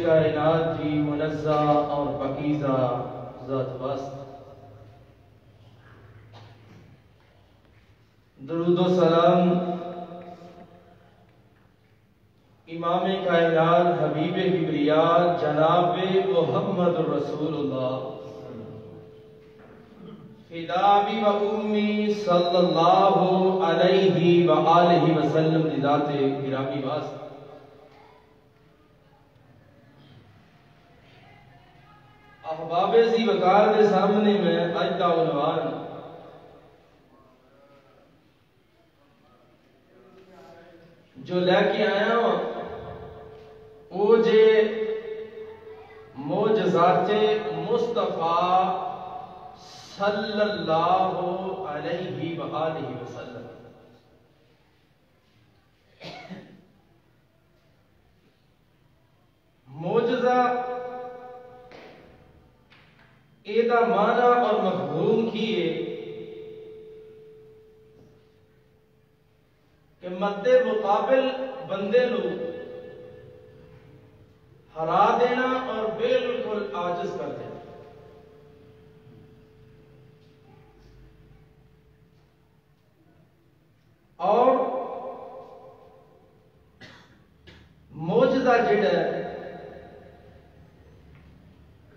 کائنات کی منزہ اور پاکیزہ ذات واسط درود و سلام امام کائنات حبیب کبریاء جناب محمد رسول اللہ فدا ابی و امی صلی اللہ علیہ وآلہ وسلم دی ذات گرامی واسط احباب ذی وقار دے سامنے میں اج دا عنوان جو لے کے آیا ہوں وہ جے معجزات مصطفیٰ صلی اللہ علیہ وآلہ وسلم معجزہ ایدہ معنی اور مفہوم کیے کہ مد مقابل بندے لو ہرا دینا اور بالکل عاجز کر دینا اور معجزہ جڑا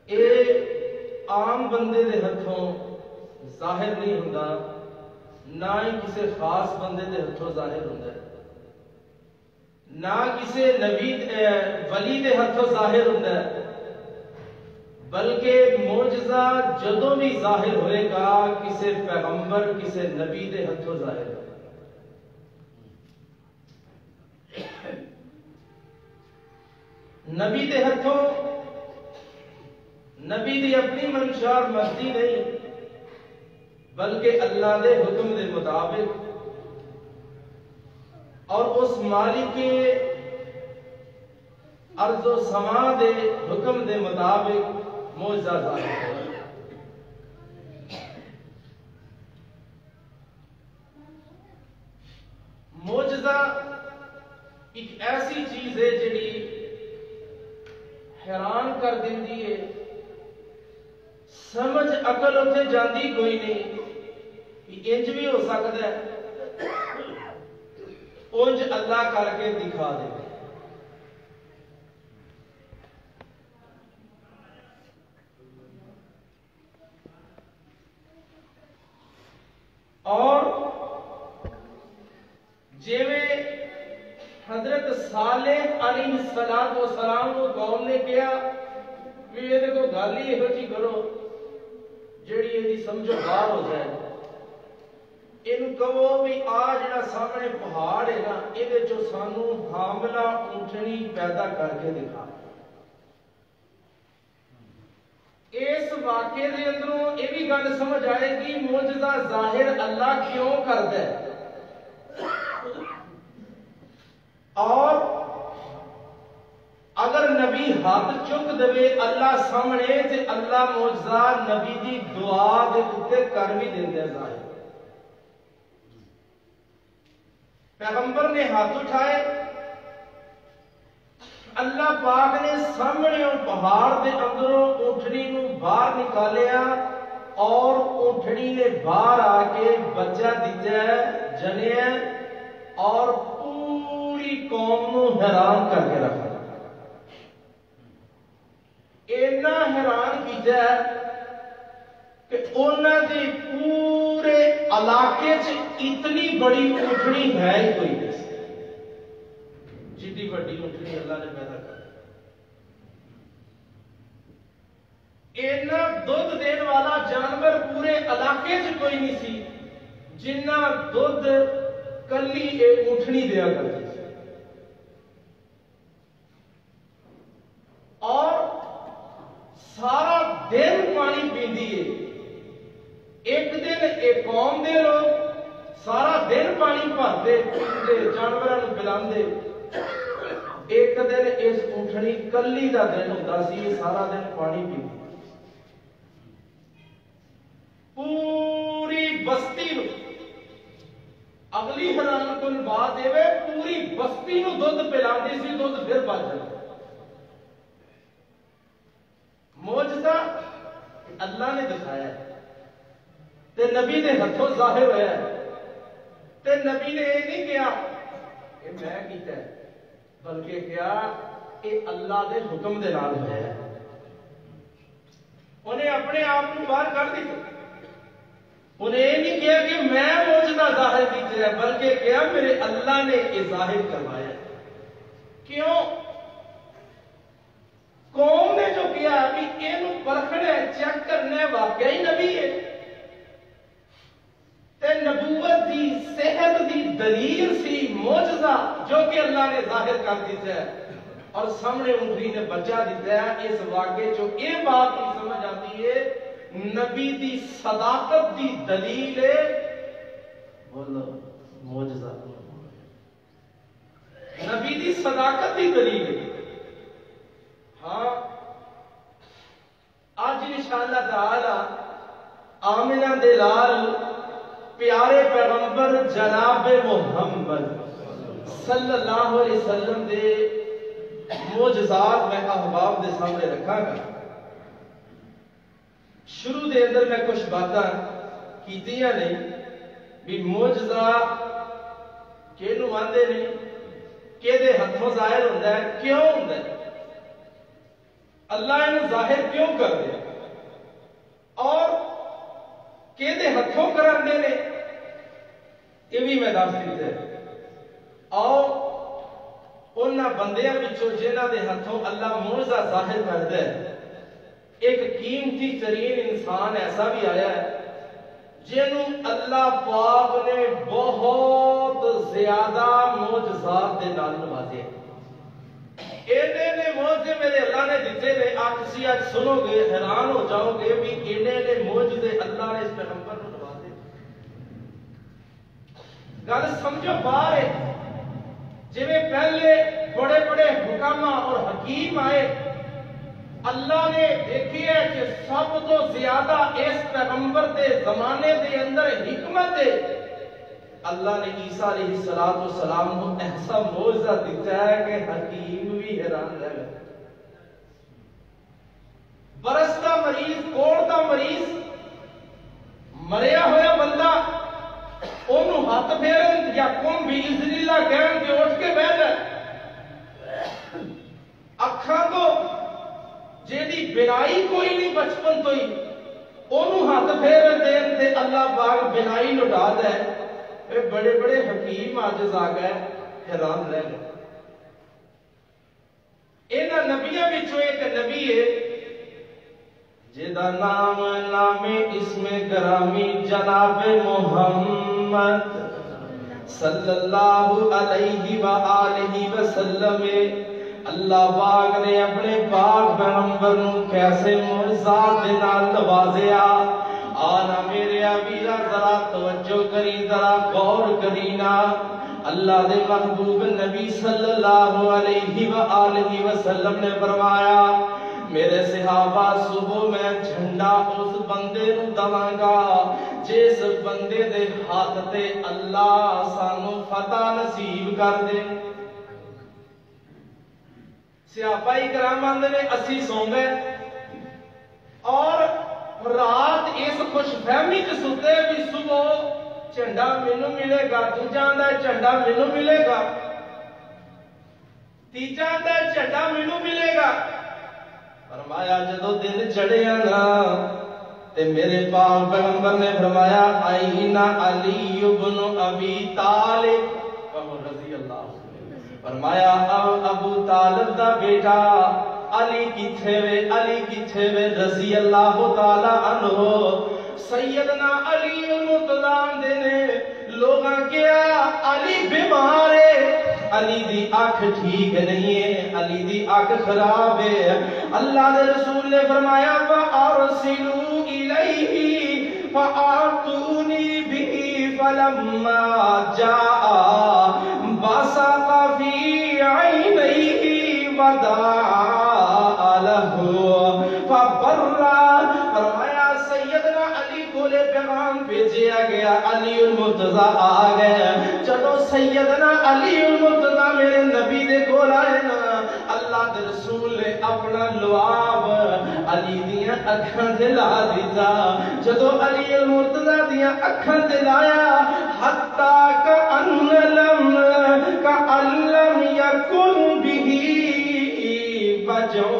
اے عام بندے دے ہتھوں ظاہر نہیں ہوندا نہ ہی کسی خاص بندے دے ہتھوں ظاہر ہوندا ہے نہ کسی نبی ولی دے ہتھوں ظاہر ہوندا ہے بلکہ معجزہ جدوں بھی ظاہر ہوئے گا کسی پیغمبر کسی نبی دے ہتھوں ظاہر ہوگا نبی دے ہتھوں نبی دی اپنی منشا اور مرضی نہیں بلکہ اللہ دے حکم دے مطابق اور اس مالک کے ارض و سما دے حکم دے مطابق معجزہ ظاہر ہوا معجزہ ایک ایسی چیز ہے جڑی حیران کر دیندی ہے سمجھ عقل اتنے جاندی کوئی نہیں کہ انج بھی ہو سکتا ہے انج اللہ کر کے دکھا دے اور جیویں حضرت صالح علیہ السلام کو قوم نے کہا بھی یہ دیکھو گل ہی یہو جی کرو جیڑی یہ سمجھو باہر ہو جائے ان کہو بھی آ جڑا سامنے پہاڑ ہے نا یہ جو سانو حاملہ اونٹنی پیدا کر کے دکھا اس واقعے دے اندروں یہ بھی گل سمجھ آئے گی معجزہ ظاہر اللہ کیوں کردا ہے اور اگر نبی ہاتھ چک دے اللہ سامنے تے اللہ معجزہ نبی دی دعا دے اوتے کر بھی دیندا ہے ظاہر پیغمبر نے ہاتھ اٹھائے اللہ پاک نے سامنے پہاڑ دے اندروں اونٹنی نو باہر نکالیا اور اونٹنی نے باہر آ کے بچہ دتا ہے جنیا اور پوری قوم نو حیران کر کے رکھا انہاں دے پورے علاقے اتنی بڑی اونٹنی ہے ہی کوئی نہیں، جتنی بڑی اونٹنی اللہ نے پیدا کر اینا دودھ دین والا جانور پورے علاقے کوئی نہیں سی جنہ دودھ کلی ایک اونٹنی دیا کرتی سی، اور سارا دن پانی پیندی ہے۔ ایک دن ایک قوم دے لوگ سارا دن پانی بھرتے پیندے جانوراں پلاندے، ایک دن اس اونٹنی کلی دا دن ہوندا سی سارا دن پانی پیندی، پوری بستی نو اگلی حیران کن بات ہے پوری بستی نو دودھ پلاندی سی، دودھ پھر بچ جاتا۔ معجزہ اللہ نے دکھایا ہے تے نبی دے ہتھوں ظاہر ہوا ہے، تے نبی نے یہ نہیں کیا کہ میں کیتا ہے، بلکہ کیا کہ اللہ دے حکم دے نال ہوا ہے۔ انہیں اپنے آپ کو باہر کر دی، انہیں یہ نہیں کیا کہ میں معجزہ ظاہر کیتا ہے، بلکہ کیا میرے اللہ نے یہ ظاہر کروایا ہے۔ کیوں؟ قوم نے جو کیا کہ اینو پرکھنا ہے، چیک کرنا ہے واقعی نبی ہے تے نبوت دی صحت دی دلیل سی معجزہ جو کہ اللہ نے ظاہر کر دیتا ہے، اور سامنے اونٹنی نے بچہ دیتا ہے۔ اس واقعے جو یہ بات بھی سمجھ آتی ہے نبی دی صداقت دی دلیل ہے، بولو معجزہ، نبی دی صداقت دی دلیل ہے۔ ہاں آج انشاءاللہ تعالی آمنہ دلال پیارے پیغمبر جناب محمد صلی اللہ علیہ وسلم دے معجزات میں احباب دے سامنے رکھا گا۔ شروع دے اندر میں کچھ باتاں کیتیاں نہیں بھی معجزہ کینوں آندے نہیں، کہ دے ہتھوں ظاہر ہوتا ہے، کیوں ہوتا ہے، اللہ انہوں ظاہر کیوں کر دے، اور کہ دے ہتھوں کرن دے نے یہ بھی میں دس دیتا ہے۔ اور انہاں بندیاں بچوں جنہاں دے ہتھوں اللہ معجزہ ظاہر کر دے، ایک قیمتی ترین انسان ایسا بھی آیا ہے جنہوں اللہ پاک نے بہت زیادہ معجزات دے نال نوازے۔ اینے نے معجزے میرے اللہ نے دیتے نے، آپ کسی آج سنو گے حیران ہو جاؤ گے بھی اینے نے معجزے اللہ نے اس پیغمبر کو نوازے۔ گل سمجھو باہر ہے، جویں پہلے بڑے بڑے حکامہ اور حکیم آئے، اللہ نے دیکھیے کہ سب تو زیادہ اس پیغمبر دے زمانے دے اندر حکمت ہے، اللہ نے عیسیٰ علیہ السلام کو ایسا معجزہ دیتا ہے کہ حکیم بھی حیران رہ گئے۔ برستا مریض، کوڑتا مریض، مریا ہویا بندہ، انہوں ہاتھ پھیرن یا کم بھی اذن اللہ کہن کے اٹھ کے بیٹھ جائے۔ اکھاں کو جیدی بنائی کوئی نہیں بچپن تو ہی، انہوں ہاتھ پھیرن دین تے اللہ پاک بنائی لٹا دے۔ بڑے بڑے حکیم آجز آ گئے، حیران رہ گئے۔ اینا نبیوں بچوں ایک نبی ہے جدا نام اسم گرامی جناب محمد صلی اللہ علیہ وآلہ وسلم۔ اللہ پاک نے اپنے پاک پیغمبر نو کیسے معجزات دے نال نوازیا۔ آنا میرے ابیرہ ذرا توجہ کری، ذرا غور کرینا۔ اللہ دے محبوب نبی صلی اللہ علیہ وآلہ وسلم نے فرمایا میرے صحابہ صبح میں جھنڈا اس بندے نو دواں گا جس بندے دے ہاتھ تے اللہ سانو فتح نصیب کر دے۔ صحابہ کرام آندے نے اسی سو گئے اور رات اس خوش فہمی چ ستے بھی صبح جھنڈا مینوں ملے گا، دوجا آندا ہے جھنڈا مینوں ملے گا، تیجا آندا ہے جھنڈا مینوں ملے گا۔ فرمایا جدو دن چڑھیا نا تے میرے پاک پیغمبر نے فرمایا اینا علی ابن ابی طالب رضی اللہ عنہ، فرمایا ابو طالب دا بیٹا علی کتھے وے رضی اللہ تعالی عنہ۔ سیدنا علی المرتضی دے نے لوگاں کیا علی بیمار ہے، علی دی آنکھ ٹھیک نہیں ہے، علی دی آنکھ خراب ہے۔ اللہ دے رسول نے فرمایا فَأَرْسِلُوا إِلَيْهِ فَآتُونِي بِهِ فَلَمَّا جَاءَ بَصَقَ فِي عَيْنَيْهِ وَدَعَا لَهُ فَبَرَّ۔ فرمایا سیدنا علی کو لے پیغام بھیجیا گیا، علی المرتضی آ گئے۔ چلو سیدنا علی المرتضی میرے نبی دے کول آئے نا، اللہ دے رسول نے اپنا لعاب علی دیاں اکھاں تے لا دیتا۔ جدو علی المرتضی دیاں اکھاں تے لایا حتی کأن لم یکن بہ وجع،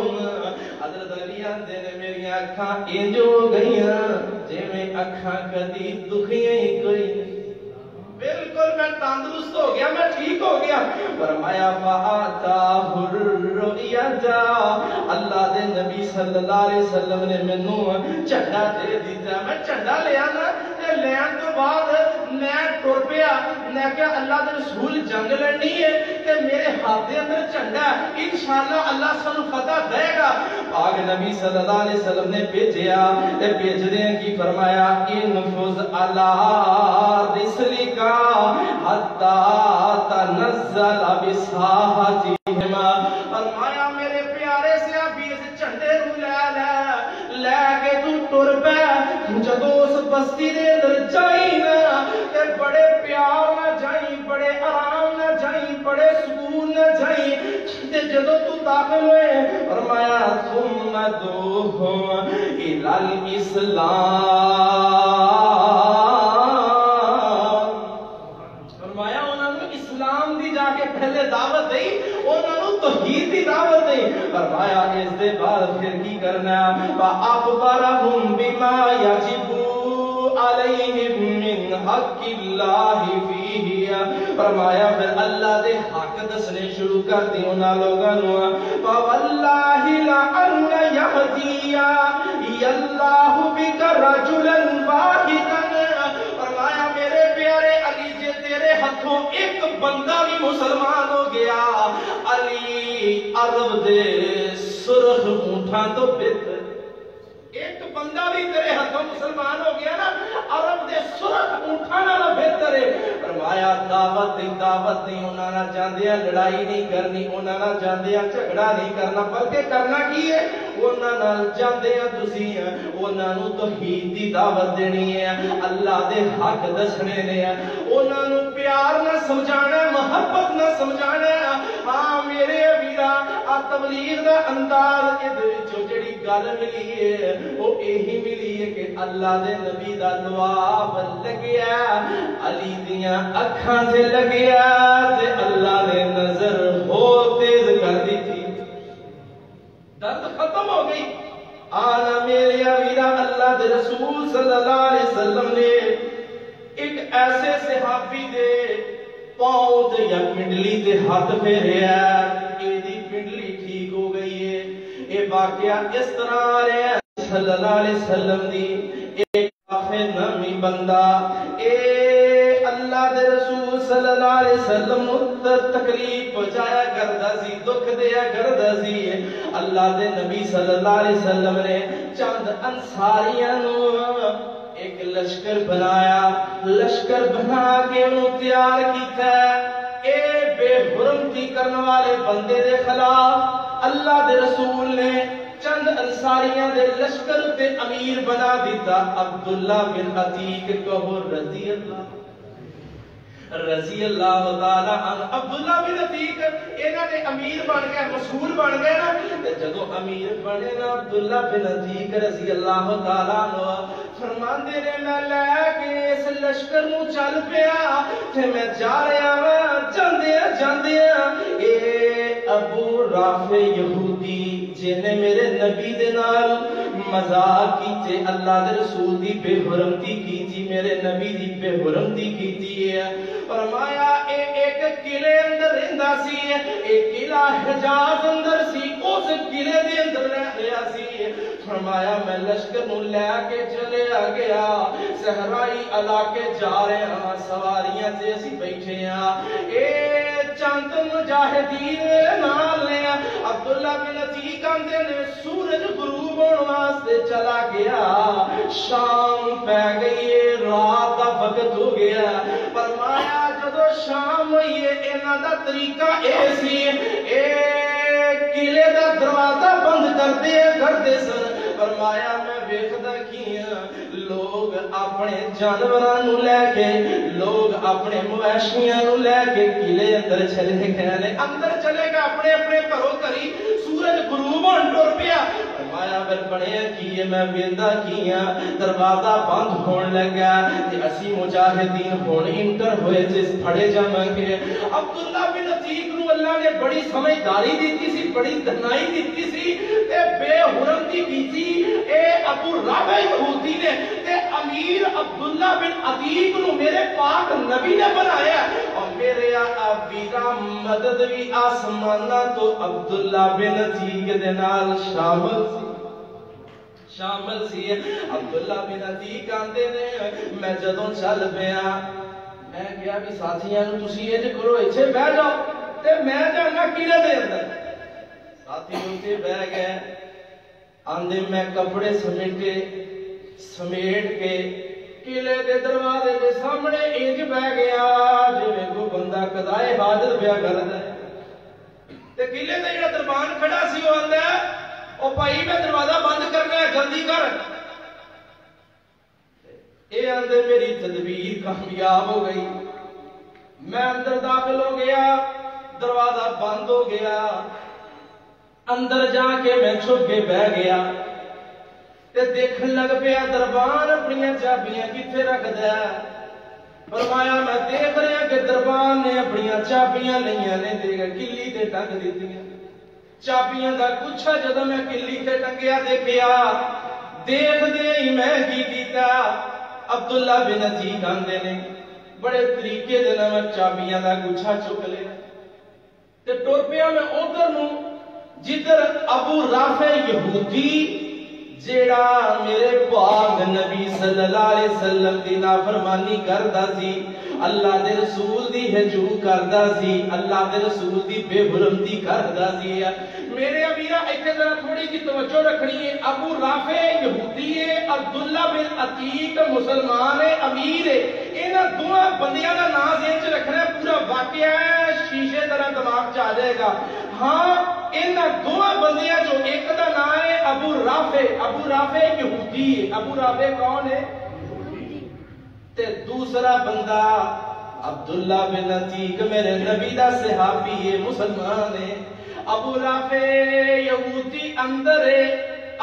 حضرت علی آندے نے میری اکھاں انج ہو گئیاں جے میں اکھاں کدی دکھیاں ہی کوئی نہیں، بالکل میں تندرست ہو گیا، میں ٹھیک ہو گیا۔ فرمایا فَآتَاهُ الرُّؤْيَةَ، اللہ دے نبی صلی اللہ علیہ وسلم نے مینوں جھنڈا دے دیتا۔ میں جھنڈا لے آنا تے لین تو بعد میں ٹر پیا، میں کہا اللہ دے رسول جنگ لڑنی ہے تے میرے ہاتھ دے اندر جھنڈا ہے، انشاءاللہ اللہ سانو فتح دے گا۔ پاک نبی صلی اللہ علیہ وسلم نے بھیجیا تے بھیجدے کی فرمایا انفذ علی رسلک حتی تنزل بساحتہم، فرمایا میرے پیارے سے ابھی اس جھنڈے نو لے کے تو ٹر پے، جدو اس بستی دے اندر جائیں نا تے بڑے پیار نہ جائیں، بڑے آرام نہ جائیں، بڑے سکون نہ جائیں، تے جدو تو داخل ہوئے فرمایا ثم دوہم الی الاسلام، فرمایا انہوں نے اسلام دی جا کے پہلے دعوت دی، انہوں نے توحید دی دعوت دی۔ فرمایا اس دے بعد پھر کی کرنا فَأَخْبَرَهُمْ بِمَا يَجِبُ عَلَيْهِمْ مِنْ حَقِّ اللَّهِ فِيهِ، فرمایا پھر اللہ دے حق دسنے شروع کر دی انہاں لوگاں نو۔ فَوَاللَّهِ لَأَنَّ يَهْدِيَ اللَّهُ بِكَ رَجُلًا وَاحِدًا، فرمایا میرے پیارے علی جے تیرے ہتھوں ایک بندہ بھی مسلمان ہو گیا، علی عرب دے سرخ اونٹاں تو بہتر، ایک بندہ بھی تیرے ہاتھوں مسلمان ہو گیا نا، عرب دے سرخ اونٹاں نال بہتر ہے۔ فرمایا دعوت نہیں، انہاں نال جاندیاں لڑائی نہیں کرنی، انہاں نال جاندیاں جھگڑا نہیں کرنا، بلکہ کرنا کی ہے انہاں نال جاندیاں تسی انہاں نو توحید دی دعوت دینی ہے، اللہ دے حق دسنے نے، انہاں نو پیار نہ سمجھانا، محبت نہ سمجھانا۔ ہاں میرے ویرا آ تبلیغ دا انداز ادھر وچوں جڑی گل ملی ہے وہ یہی ملی ہے کہ اللہ دے نبی دا لعاب لگیا علی دیاں اکھاں سے لگیا تے اللہ نے نظر ہو تیز کر دی تھی، درد ختم ہو گئی۔ آنا میرے ویرا اللہ دے رسول صلی اللہ علیہ وسلم نے ایک ایسے صحابی دے پاؤں تے یا پنڈلی تے ہاتھ پھیریا، ایدی پنڈلی ٹھیک ہو گئی ہے۔ یہ واقعہ اس طرح آ رہا ہے صلی اللہ علیہ وسلم دی ایک کافر نامی بندہ اے اللہ دے رسول صلی اللہ علیہ وسلم تکلیف پہنچایا کردا سی، دکھ دیا کردا سی۔ اللہ دے نبی صلی اللہ علیہ وسلم نے چند انصاریاں نو ایک لشکر بنایا، لشکر بنا کے انہوں تیار کیتا ہے۔ اے بے حرمتی کرنے والے بندے دے خلاف اللہ دے رسول نے چند انصاریاں دے لشکر تے امیر بنا دیتا عبداللہ بن عتیق کو رضی اللہ تعالی عنہ۔ عبداللہ بن عتیق انہاں نے امیر بن گئے، مسئول بن گئے نا، تے جدو امیر بنے نا عبداللہ بن عتیق رضی اللہ تعالی عنہ فرماندے نے میں لے کے اس لشکر نو چل پیا تے میں جا رہا ہاں، جاندیاں اے ابو رافع یہودی جنہیں میرے نبی دے نال مذاق کیتے، اللہ دے رسول دی بے حرمتی کیتی، میرے نبی دی بے حرمتی کیتی ہے۔ فرمایا ایک قلعے اندر رہندا سی، ایک قلعہ حجاز اندر سی، اس قلعے دے اندر رہیا سی۔ فرمایا میں لشکر نو لے کے چلے گیا، صحرائی علاقے جا رہے ہاں، سواریاں تے اسی بیٹھے ہاں، اے چند مجاہدین نال نے، عبداللہ بن عتیق آندے نے سورج غروب ہون واسطے چلا گیا، شام پہ گئی ہے، رات دا وقت ہو گیا۔ فرمایا جدو شام ہوئی ہے، انہاں دا طریقہ اے سی، اے قلعے دا دروازہ بند کرتے سن۔ فرمایا میں ویکھدا کیاں لوگ اپنے جانوراں نو لے کے، لوگ اپنے مویشیاں نو لے کے قلعے اندر چلے گئے نے، اندر چلے گئے اپنے اپنے گھروں گھری، سورج غروب ہون ٹر پیا۔ فرمایا پھر بنیا کی ہے، میں ویندا کیاں دروازہ بند ہون لگا تے اسی مجاہدین ہون انٹر ہوئے تے پھڑے جاواں گے۔ عبداللہ بن عتیق نو اللہ نے بڑی سمجھداری دیتی سی، بڑی دنائی دیتی سی تے بے حرمتی کیتی۔ اے ابو رافع یہودی نے تے امیر عبداللہ بن عتیق نو میرے پاک نبی نے بنایا، اور میرے آبیرہ مدد بھی آسمانہ تو عبداللہ بن عتیق دے نال شامل سی۔ عبداللہ بن عتیق آندے نے میں جدوں چل پیا، میں کہا بھی ساتھیاں نو تسی اج کرو ایتھے بیٹھ جاؤ تے میں جانا قلعے دے اندر۔ ساتھی اوتے بیٹھ گئے، آندے میں کپڑے سمیٹ کے قلعے دے دروازے دے سامنے انج بیٹھ گیا جویں کوئی بندہ قضائے حاجت پیا کردا ہے۔ تے قلعے تے جڑا دربان کھڑا سی وہ آندا ہے او بھائی میں دروازہ بند کرنا ہے، جلدی کر۔ اے آندے میری تدبیر کامیاب ہو گئی، میں اندر داخل ہو گیا، دروازہ بند ہو گیا، اندر جا کے میں چھپ کے بہ گیا تے دیکھن لگ پیا دربان اپنی چابیاں کتنے رکھدا ہے۔ فرمایا میں دیکھ رہا کہ دربان نے اپنی چابیاں لئیاں نے کلی تے ٹنگ دتیاں، چابیاں دا گچھا جدوں میں کلی تے ٹنگیا دیکھیا، دیکھ دے ہی میں کی کیتا، عبداللہ بن عتیق آندے نے بڑے طریقے دے نال چابیاں دا گچھا چک لیا تے ٹر پیا میں ادھر نوں جدھر ابو رافع یہودی جیڑا میرے پاک نبی صلی اللہ علیہ وسلم دی نافرمانی کردا سی، اللہ دے رسول دی ہجو کردا سی، اللہ دے رسول دی بے حرمتی کردا سی۔ میرے امیرہ ایتھے ذرا تھوڑی جی توجہ رکھنی ہے، ابو رافع یہودی ہے، عبداللہ بن عتیق مسلمان ہے، امیر ہے، انہاں دوواں بندیاں دا نام ذہن چ رکھنا ہے، پورا واقعہ ہے شیشے طرح دماغ چ آ جائے گا۔ ہاں انہاں دوواں بندیاں جو ایک دا نام ہے ابو رافع یہودی ہے۔ ابو رافع کون ہے؟ تے دوسرا بندہ عبداللہ بن عتیق میرے نبی دا صحابی ہے، مسلمان ہے۔ ابو رافع یہودی اندر ہے،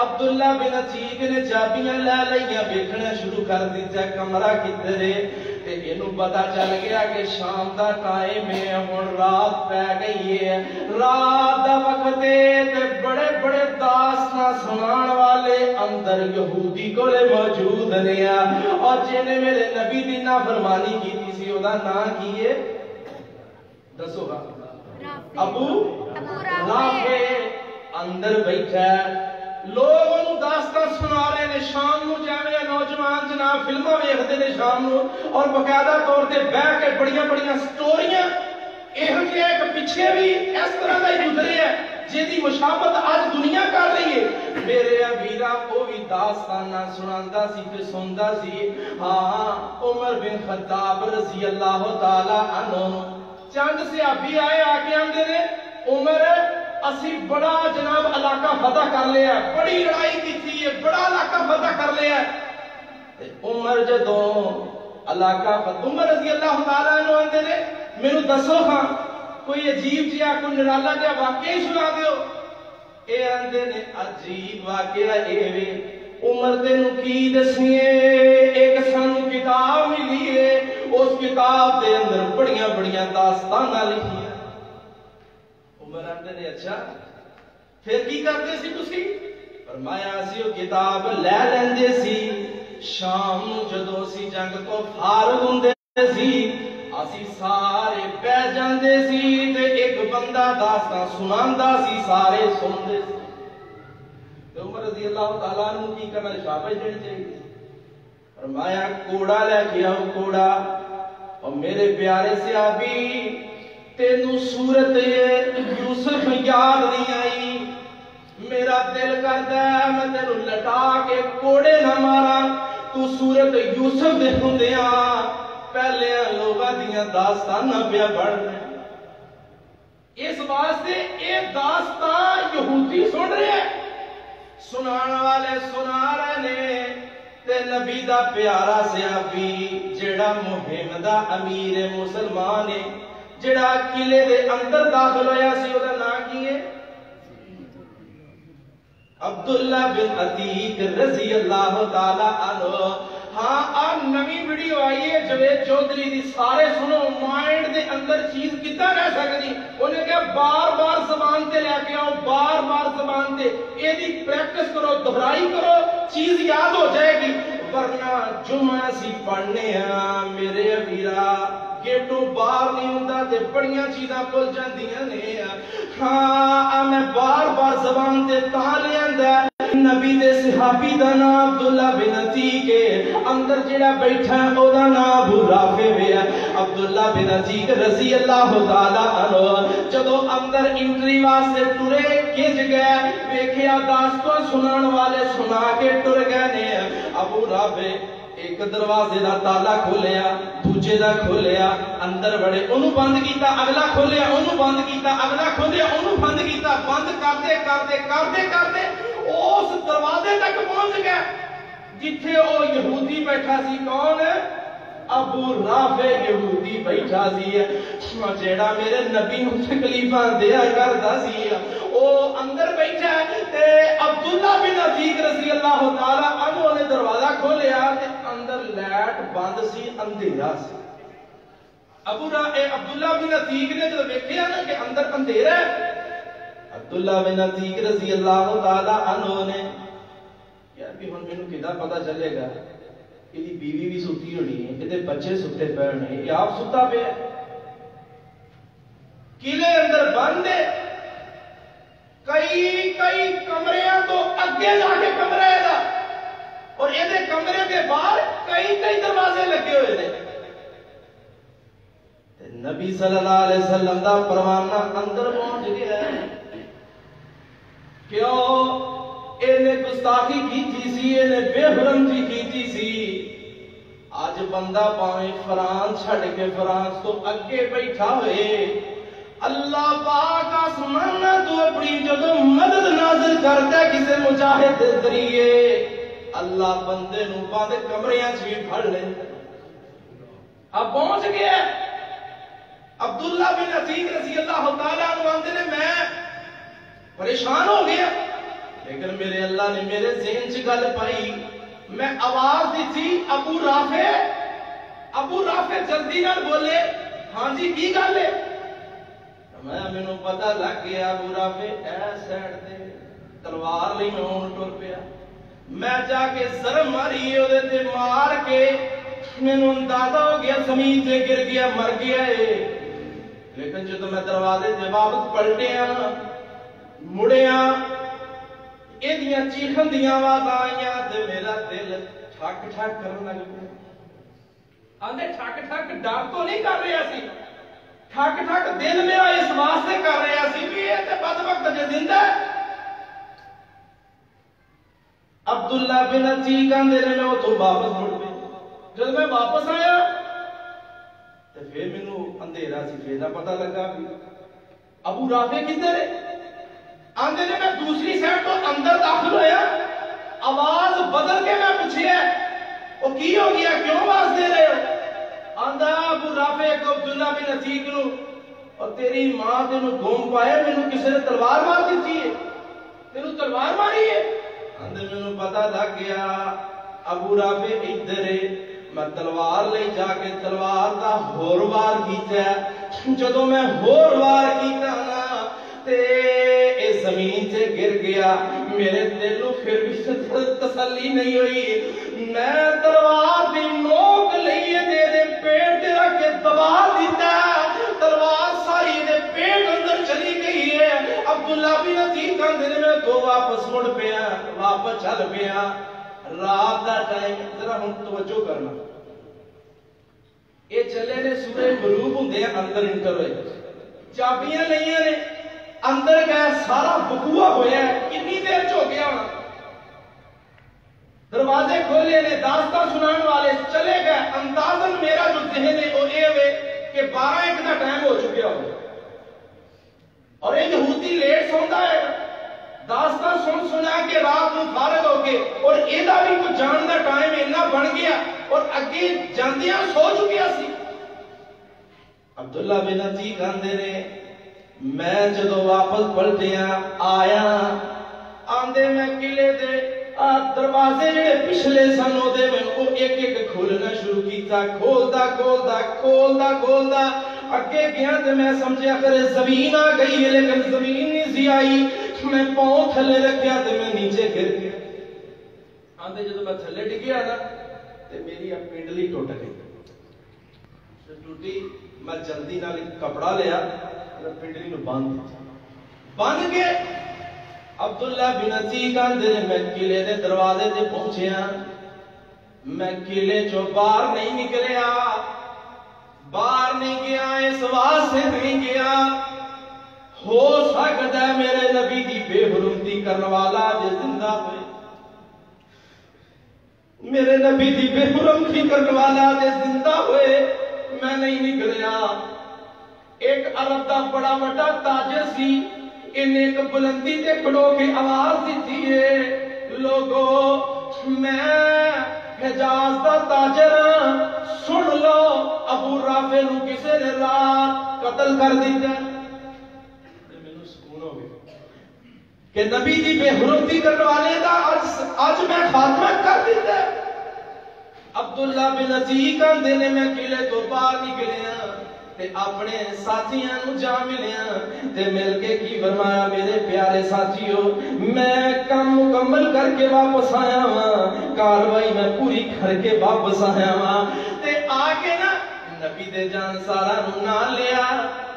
عبداللہ بن عتیق نے چابیاں لے لئیاں، بیٹھنا شروع کر دیتا کمرہ کدھر ہے تے اینو پتہ چل گیا کہ شام دا ٹائم ہے، ہن رات پہ گئی ہے، رات دا وقت ہے تے بڑے بڑے داستاں سنان والے اندر یہودی کولے موجود نے، اور جنے میرے نبی دی نافرمانی کیتی سی او دا نام کی ہے دسو گا؟ ابو رافع اندر بیٹھا ہے، لوگ انہوں داستان سنا رہے ہیں، شام نو جانے نوجوان جناب فلموں ویکھدے نے شام نو، اور باقاعدہ طور تے بیٹھ کے بڑیاں بڑیاں سٹوریاں یہ ایک پیچھے بھی اس طرح کا ہی گزرے ہے جیدی مشابہت آج دنیا کر رہی ہے۔ میرے ویرا وہ بھی داستان سناندا سی تے سندا سی۔ ہاں عمر بن خطاب رضی اللہ تعالی عنہ چند صحابی آئے آ کے آندے نے عمر اسی بڑا جناب علاقہ فتح کر لیا ہے، بڑی لڑائی کی ہے، بڑا علاقہ فتح کر لیا ہے۔ عمر جدوں علاقہ فتح، عمر رضی اللہ تعالیٰ عنہ آندے نے میرے دسو ہاں کوئی عجیب جہا کوئی نرالا جہا واقعہ ہی سنا دیو۔ اے آندے نے عجیب واقعہ اے وے عمر تینوں کی دسیے، ایک سانو کتاب ملی ہے، اس کتاب دے اندر بڑیاں بڑیاں داستاناں لکھی ہیں۔ عمر آندے نے اچھا پھر کی کرتے سی تسی؟ فرمایا سی وہ کتاب لے لیندے سی شام جدوں سی جنگ تو فارغ ہوندے سی اسی سارے بہ جاندے سی تے ایک بندہ داستان سناندا سی سارے سندے سی تے عمر رضی اللہ تعالیٰ عنہ کی کرنا شاباش دینی چاہیے فرمایا کوڑا لے کے آؤ کوڑا اور میرے پیارے صحابی تینوں صورت یوسف یاد نہیں آئی میرا دل کرتا ہے میں تینوں لٹا کے کوڑے نہ مارا تو صورت یوسف دے ہوندیاں پہلے لوگاں دیاں داستاناں پیا پڑھ رہے اس واسطے اے داستان یہودی سن رہے ہیں سنان والے سنا رہے نے تے نبی دا پیارا صحابی جیڑا مہم دا امیر مسلمان ہے جیڑا قلعے دے اندر داخل ہویا سی او دا نام کی ہے عبداللہ بن عتیق رضی اللہ تعالی عنہ ہاں آپ نوی ویڈیو آئی ہے جوید چودھری دی سارے سنو مائنڈ دے اندر چیز کتا رہ سکتی انہیں کہا بار بار زبان تے لے کے آؤ بار بار زبان تے یہ دی پریکٹس کرو دہرائی کرو چیز یاد ہو جائے گی ورنہ جمعہ سی پڑھنے ہیں میرے امیرہ گیٹوں باہر نہیں ہوندہ تے بڑیاں چیزاں پل جاندیاں نے ہاں میں بار بار زبان تے تالے اندر نبی دے صحابی دا نام عبداللہ بن عتیق ہے اندر جڑا بیٹھا ہے او دا نام ابو رافع ہے عبداللہ بن عتیق رضی اللہ تعالی عنہ جدو اندر انٹری واسطے ٹرے کھج گئے ویکھیا داستان سنان والے سنا کے ٹر گئے نے ابو رافع ایک دروازے دا تالا کھولیا دوجے دا کھولیا اندر بڑے انہوں بند کیتا اگلا کھولیا انہوں بند کیتا اگلا کھولیا انہوں بند کیتا بند کرتے کرتے کرتے کرتے اس دروازے تک پہنچ گئے جتھے او یہودی بیٹھا سی کون ابو رافع یہودی بیٹھا سی جیڑا میرے نبی نوں تکلیفاں دیا کردا سی او اندر بیٹھا تے عبداللہ بن عتیق رضی اللہ تعالی عنہ نے دروازہ کھولیا تے اندر لائٹ بند سی اندھیرا سی عبداللہ بن عتیق نے جب دیکھیا نا کہ اندر اندھیرا ہے عبداللہ بن عتیق رضی اللہ تعالی عنہ نے یار بھی ہن مینوں کدا پتہ چلے گا یہ بیوی بھی ستی ہونی ہے یہ بچے ستے پے ہونے یہ آپ ستا پہ قلعے اندر بند ہے کئی کمریاں تو اگے جا کے کمرہ ہے دا اور یہ کمرے کے باہر کئی دروازے لگے ہوئے تھے نبی صلی اللہ علیہ وسلم دا پروانہ اندر پہنچ گیا ہے کیوں انہیں گستاخی کی سی انہیں بے حرمتی کی سی آج بندہ پاویں فرانس چھڑ کے فرانس تو اگے بیٹھا ہوئے اللہ پاک آسمانہ تو اپنی جدو مدد نازل کرتا ہے کسے مجاہد ذریعے اللہ بندے نو بند کمریاں چوی پھڑ لیں اب پہنچ گیا عبداللہ بن عتیق رضی اللہ تعالیٰ عنہ آندے نے میں پریشان ہو گیا لیکن میرے اللہ نے میرے ذہن سے گل پائی میں آواز دی تھی ابو رافع جلدی نہ بولے ہاں جی کی گل ہے میں نے پتہ لگ گیا ابو رافع اے سائڈ تے تلوار لئی میں اون ٹر پیا میں جا کے سر ماری اودے تے مار کے مینوں اندازہ ہو گیا زمین تے گر گیا مر گیا ہے لیکن جب میں دروازے تے واپس پلٹیا مڑیا ایدیاں چیخن دیاں آواز آئیاں تے میرا دل ٹھک ٹھک کرنے لگ پیا آندے ٹھک ٹھک ڈر تو نہیں کر رہا سی ٹھک ٹھک دل میرا اس واسطے کر رہا سی کہ یہ تے بدبخت جو زندہ ہے عبداللہ بن عتیق آندے نے میں اتوں واپس مڑ پیا جب میں واپس آیا تے پھر مینوں اندھیرا سی پھر پتہ لگا ابو رافع کدھر ہے آندے نے میں دوسری سائڈ تو اندر داخل ہویا آواز بدل کے میں پوچھیا وہ کی ہو گیا کیوں آواز دے رہے ہو آندا ابو رافع کو عبداللہ بن عتیق نو اور تیری ماں تینوں گھوم پایا مینوں کسی نے تلوار مار دیتی ہے تینوں تلوار ماری ہے آندے مینوں پتہ لگ گیا ابو رافع ادھر ہے میں تلوار لے جا کے تلوار دا ہور وار کیتا ہے جدوں میں ہور وار کیتا نا تے اس زمین سے گر گیا. میرے دل کو پھر بھی تسلی نہیں ہوئی. میں تلوار دی نوک لئیے دے پیٹ تے رکھ کے دبا دیتا. تلوار ساری دے پیٹ اندر چلی گئی ہے. عبداللہ بن عتیق کہندے نے میں تو واپس مڑ پیا, واپس چل پیا. رات دا ٹائم, ذرا ہن توجہ کرنا. یہ چلے نے سورہ بروج ہوندے اندر انٹر ہوئے, چابیاں لئیاں نے, اندر گئے, سارا بکوا ہویا ہے. کتنی دیر ہو گیا ہونا, دروازے کھولے نے, داستان سنان والے چلے گئے. اندازن میرا جو ذہن ہے وہ اے ہوئے کہ 12-1 کا ٹائم ہو چکیا ہو, اور ایک یہودی لیٹ سوندا ہے. داستان سنا کے رات میں فارغ ہو کے, اور ایدہ بھی کچھ جان دا ٹائم اتنا بن گیا, اور اگے جاندیاں سو چکیا سی. عبداللہ بن عتیق کہندے نے میں جدو واپس پلٹیا آیا, آندے میں قلعے دے دروازے جڑے پچھلے سن دے میں وہ ایک ایک کھولنا شروع کیتا. کھولدا کھولدا کھولدا کھولدا اگے گیا تے میں سمجھیا کرے زمین آ گئی ہے, لیکن زمین نہیں سی آئی. میں پاؤں تھلے رکھیا تے میں نیچے گر گیا. آندے جدو میں تھلے ڈگیا نا تے میری پنڈلی ٹوٹ گئی. ٹوٹی, میں جلدی نال کپڑا لیا, پنڈلی نو بند کے عبداللہ بن عتیق کہندے نے میں قلعے دے دروازے تے پہنچیا. میں قلعے چوں باہر نہیں نکلیا, باہر نہیں گیا, اس واسطے نہیں گیا ہو سکتا ہے میرے نبی دی بے حرمتی کرنے والا جے زندہ ہوئے, میرے نبی دی بے حرمتی کرنے والا جے زندہ ہوئے. میں نہیں نکلیا. ایک عرب دا بڑا بڑا تاجر سی, انہیں ایک بلندی تے کھڑو کے آواز دیتی ہے, لوگو میں حجاز دا تاجر, سن لو ابو رافع نو کسے نے رات قتل کر دیتا. مینوں سکون ہو گیا کہ نبی دی بے حرمتی کرنے والے دا اج میں خاتمہ کر دیتا. عبداللہ بن عتیق کہندے نے میں قلعے تو باہر نکلیا تے اپنے ساتھیاں نو جا ملیا تے مل کے کی فرمایا, میرے پیارے ساتھیو میں کام مکمل کر کے واپس آیا ہاں, کاروائی میں پوری کر کے واپس آیا ہاں. تے آ کے نا نبی دے جان سارا نو نال لیا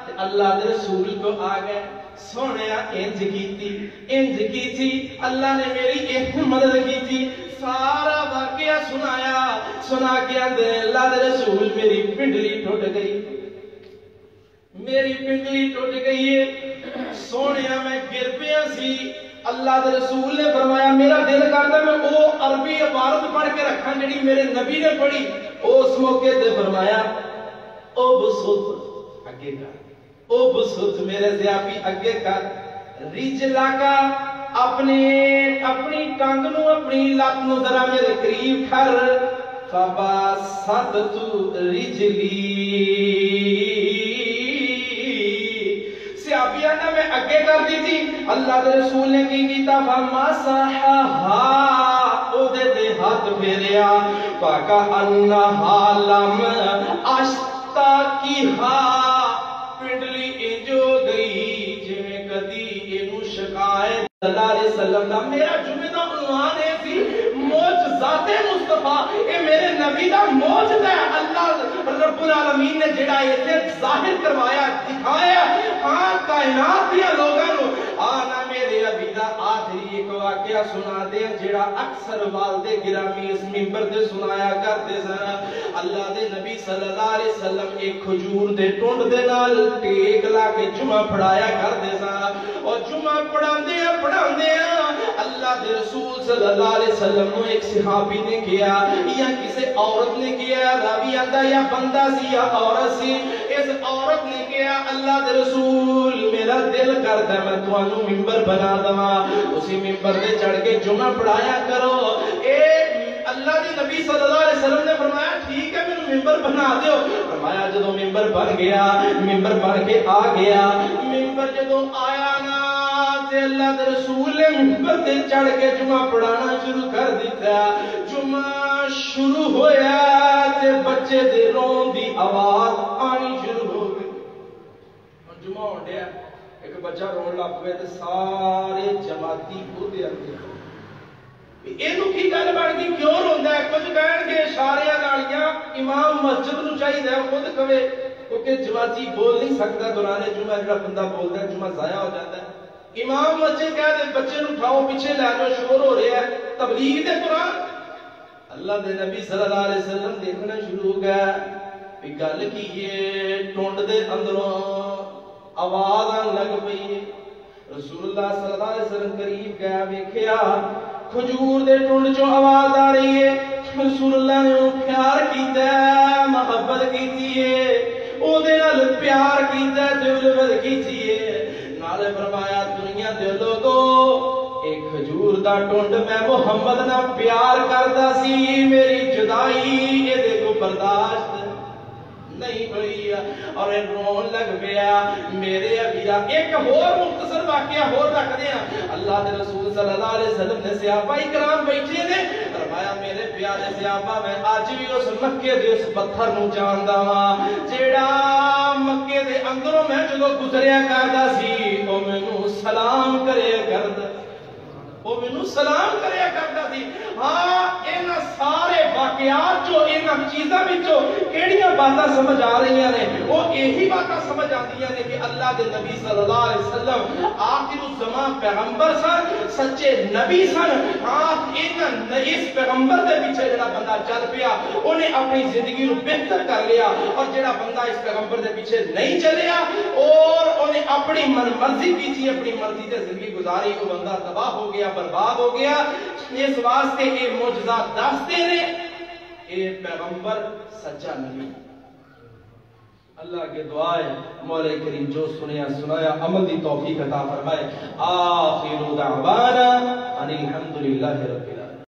تے اللہ دے رسول کو آ گئے. سونیا انج کی تھی, اللہ نے میری ایک مدد کی تھی. سارا واقعہ سنایا, سنا کے اندر اللہ دے رسول میری پنڈلی ٹوٹ گئی, میری پنڈلی ٹوٹ گئی ہے. سونیا میں گر پیا سی. اللہ دے رسول نے فرمایا میرا دل کرتا میں او عربی عبارت پڑھ کے رکھاں جڑی میرے نبی نے پڑھی. اس موقع تے فرمایا او بسط اگے کر, او بسط میرے ضیافی اگے کر, رجلا کا اپنی ٹانگ نو اپنی لات نو ذرا میرے قریب کر. فباسطت رجلی, سیابیانہ میں اگے کر دی تھی. اللہ کے رسول نے کی کیتا فمسحھا, او دے ہاتھ پھیریا. فکأنھا لم اشتکیھا, پنڈلی انج ہو گئی جویں کدی اینو شکایت. اللہ علیہ وسلم دا میرا جمعہ دا عنوان ہے سی معجزات مصطفیٰ. اے میرے نبی دا معجزہ ہے. اللہ رب العالمین نے جڑا ایتھے ظاہر کروایا, دکھایا, ہاں کائنات دیا لوگاں نو. آنا میرے ابھی دا آخری ایک واقعہ سنا دے جڑا اکثر والدے گرامی اس منبر دے سنایا کرتے سن. اللہ دے نبی صلی اللہ علیہ وسلم ایک کھجور دے ٹونڈ دے نال ٹیک لا کے جمعہ پڑھایا کرتے سن. اور جمعہ پڑھاندے اللہ دے رسول صلی اللہ علیہ وسلم نے ایک صحابی نے کیا یا کسی عورت نے کیا, راوی آندا یا بندہ سی یا عورت سی, اس عورت نے کیا اللہ دے رسول میرا دل کرتا ہے میں تانوں منبر بنا دواں, اسی منبر تے چڑھ کے جمعہ پڑھایا کرو. اے اللہ دے نبی صلی اللہ علیہ وسلم نے فرمایا ٹھیک ہے مینوں ممبر بنا دیو. فرمایا جدوں ممبر بن گیا, ممبر بن کے آ گیا, ممبر جدوں آیا نا تے اللہ دے رسول نے ممبر تے چڑھ کے جمعہ پڑھانا شروع کر دیتا. جمعہ شروع ہویا تے بچے دے رون دی آواز آنی شروع ہو گئی. جمعہ ہو گیا, ایک بچہ رون لگ پے تے سارے جماعتی اودے اگے اینو کی گل بن گئی کیوں روندا ہے؟ کچھ کہن گے اشارے نالیاں امام مسجد نو چاہیے خود کہے کیونکہ جماعتی بول نہیں سکتا دوران جمعہ، جڑا بندہ بولتا ہے جمعہ ضائع ہو جاتا ہے۔ امام مسجد کہہ دے بچے نو اٹھاؤ پیچھے لے جاؤ، شور ہو رہا ہے، تبلیغ دے قرآن۔ اللہ دے نبی صلی اللہ علیہ وسلم دیکھنا شروع ہو گیا کہ گل کی یہ ٹونڈ دے اندروں آواز آن لگ پئی۔ رسول اللہ صلی اللہ علیہ وسلم قریب گیا، ویکھیا کھجور دے ٹونڈ چوں آواز آ رہی ہے۔ رسول اللہ نے انہوں پیار کیتا ہے، محبت کیتی ہے، او دے نال پیار کیتا ہے تے الفت کیتی ہے، نالے فرمایا دنیا دے لوگو ایک کھجور دا ٹونڈ میں محمد نہ پیار کردا سی، میری جدائی اے دے کو برداشت نہیں ہوئی اور رون لگ پیا میرے ابیا۔ ایک اور مختصر واقعہ اور رکھ دیا، اللہ دے رسول صلی اللہ علیہ وسلم نے صحابہ کرام بیٹھے نے فرمایا میرے پیارے صحابہ میں اج بھی اس مکے دے اس پتھر نو جاندا ہاں جیڑا مکے دے اندروں میں جدوں گزریا کردا سی او مینوں سلام کریا کردا، وہ مینوں سلام کریا کرتا سی۔ ہاں ان سارے واقعات جو ان چیزاں وچوں کیڑیاں باتاں سمجھ آ رہی ہیں نے وہ یہی باتاں سمجھ آندیاں نے کہ اللہ دے نبی صلی اللہ علیہ وسلم آخر الزمان پیغمبر سن، سچے نبی سن۔ ہاں اس پیغمبر دے پیچھے جڑا بندہ چل پیا انہیں اپنی زندگی نو بہتر کر لیا، اور جڑا بندہ اس پیغمبر دے پیچھے نہیں چلیا اور انہیں اپنی من مرضی کی اپنی مرضی تے زندگی گزاری، وہ بندہ تباہ ہو گیا، برباد ہو گیا۔ اس واسطے یہ معجزات دستے نے اے پیغمبر سچا نبی۔ اللہ کے دعا ہے مولا کریم جو سنیا سنایا عمل دی توفیق عطا فرمائے۔ آخر دعوانا ان الحمدللہ رب العالمین۔